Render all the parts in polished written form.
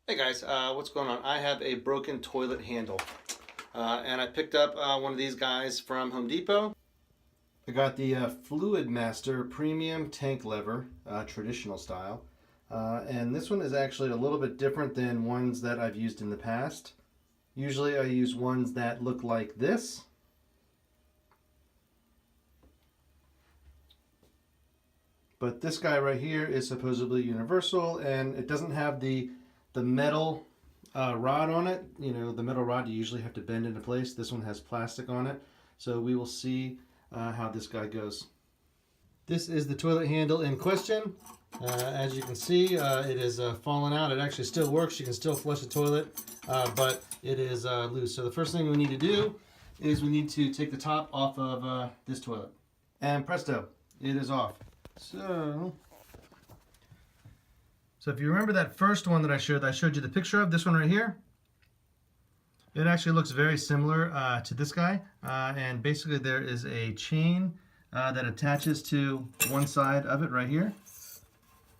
Hey guys, what's going on? I have a broken toilet handle and I picked up one of these guys from Home Depot. I got the Fluid Master Premium Tank Lever, traditional style, and this one is actually a little bit different than ones that I've used in the past. Usually I use ones that look like this. But this guy right here is supposedly universal, and it doesn't have the metal rod on it. You know, the metal rod you usually have to bend into place. This one has plastic on it. So we will see how this guy goes. This is the toilet handle in question. As you can see, it is fallen out. It actually still works. You can still flush the toilet, but it is loose. So the first thing we need to do is we need to take the top off of this toilet. And presto, it is off. So if you remember that first one that I showed you the picture of, this one right here, it actually looks very similar to this guy. And basically there is a chain that attaches to one side of it right here.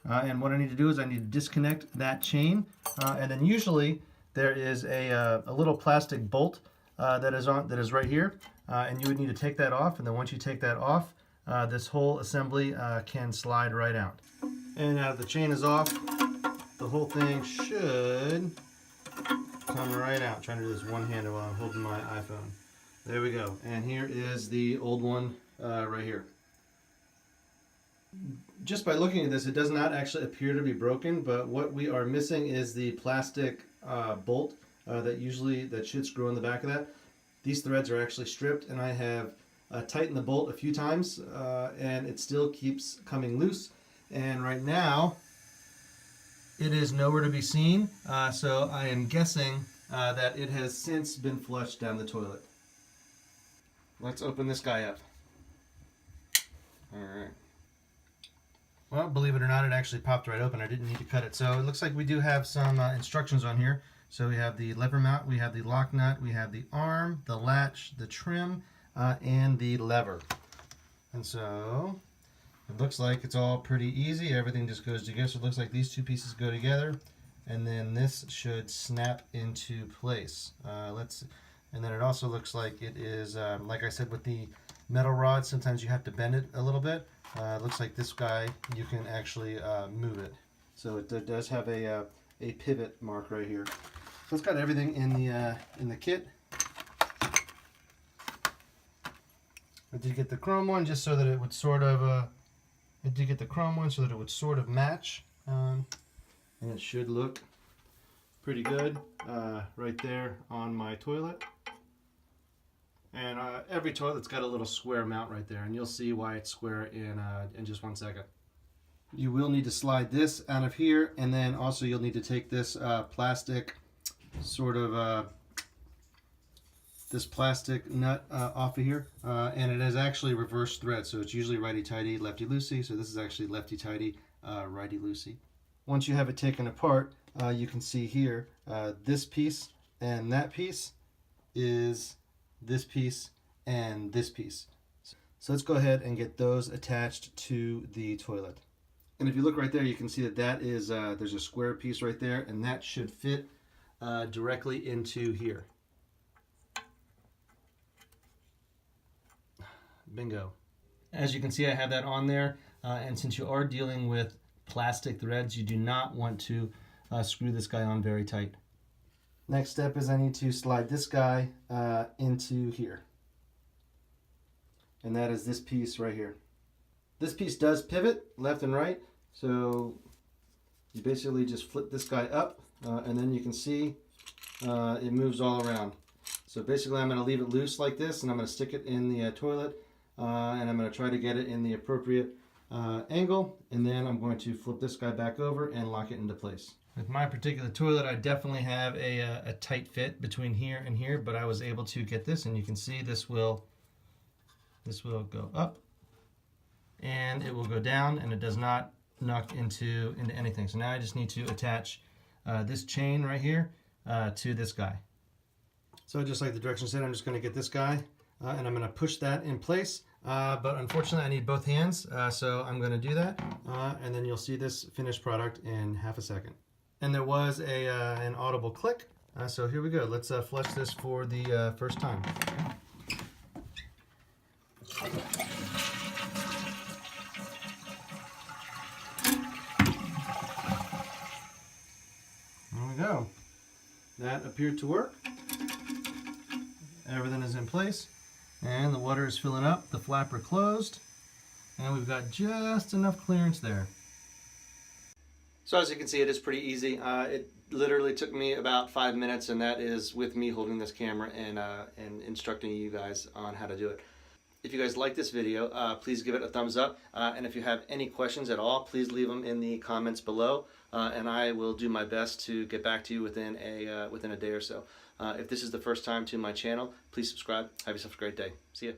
And what I need to do is I need to disconnect that chain. And then usually there is a little plastic bolt that is right here. And you would need to take that off. And then once you take that off, this whole assembly can slide right out. And now the chain is off, the whole thing should come right out. I'm trying to do this one-handed while I'm holding my iPhone. There we go. And here is the old one right here. Just by looking at this, it does not actually appear to be broken, but what we are missing is the plastic bolt that should screw on the back of that. These threads are actually stripped, and I have tightened the bolt a few times, and it still keeps coming loose. And right now, it is nowhere to be seen, so I am guessing that it has since been flushed down the toilet. Let's open this guy up. Alright. Well, believe it or not, it actually popped right open. I didn't need to cut it. So it looks like we do have some instructions on here. So we have the lever mount, we have the lock nut, we have the arm, the latch, the trim, and the lever. And so it looks like it's all pretty easy. Everything just goes together. So it looks like these two pieces go together, and then this should snap into place. And then it also looks like it is, like I said, with the metal rod, sometimes you have to bend it a little bit. It looks like this guy, you can actually move it. So it does have a pivot mark right here. So it's got everything in the kit. I did get the chrome one just so that it would sort of match, and it should look pretty good right there on my toilet. And every toilet's got a little square mount right there, and you'll see why it's square in just 1 second. You will need to slide this out of here, and then also you'll need to take this plastic this plastic nut off of here, and it is actually reverse thread, so it's usually righty-tighty, lefty-loosey, so this is actually lefty-tighty, righty-loosey. Once you have it taken apart, you can see here, this piece and that piece is this piece and this piece. So let's go ahead and get those attached to the toilet. And if you look right there, you can see that is there's a square piece right there, and that should fit directly into here. Bingo. As you can see, I have that on there, and since you are dealing with plastic threads, you do not want to screw this guy on very tight. Next step is I need to slide this guy into here, and that is this piece right here. This piece does pivot left and right, so you basically just flip this guy up, and then you can see it moves all around. So basically I'm going to leave it loose like this, and I'm going to stick it in the toilet, and I'm going to try to get it in the appropriate angle, and then I'm going to flip this guy back over and lock it into place. With my particular toilet, I definitely have a tight fit between here and here, but I was able to get this, and you can see this will go up, and it will go down, and it does not knock into anything. So now I just need to attach this chain right here to this guy. So just like the directions said, I'm just going to get this guy, and I'm going to push that in place. But unfortunately, I need both hands, so I'm going to do that, and then you'll see this finished product in half a second. And there was an audible click. So here we go. Let's flush this for the first time. There we go. That appeared to work. Everything is in place. And the water is filling up. The flapper closed. And we've got just enough clearance there. So as you can see, it is pretty easy. It literally took me about 5 minutes, and that is with me holding this camera and instructing you guys on how to do it. If you guys like this video, please give it a thumbs up. And if you have any questions at all, please leave them in the comments below, and I will do my best to get back to you within a day or so. If this is the first time to my channel, please subscribe. Have yourself a great day. See ya.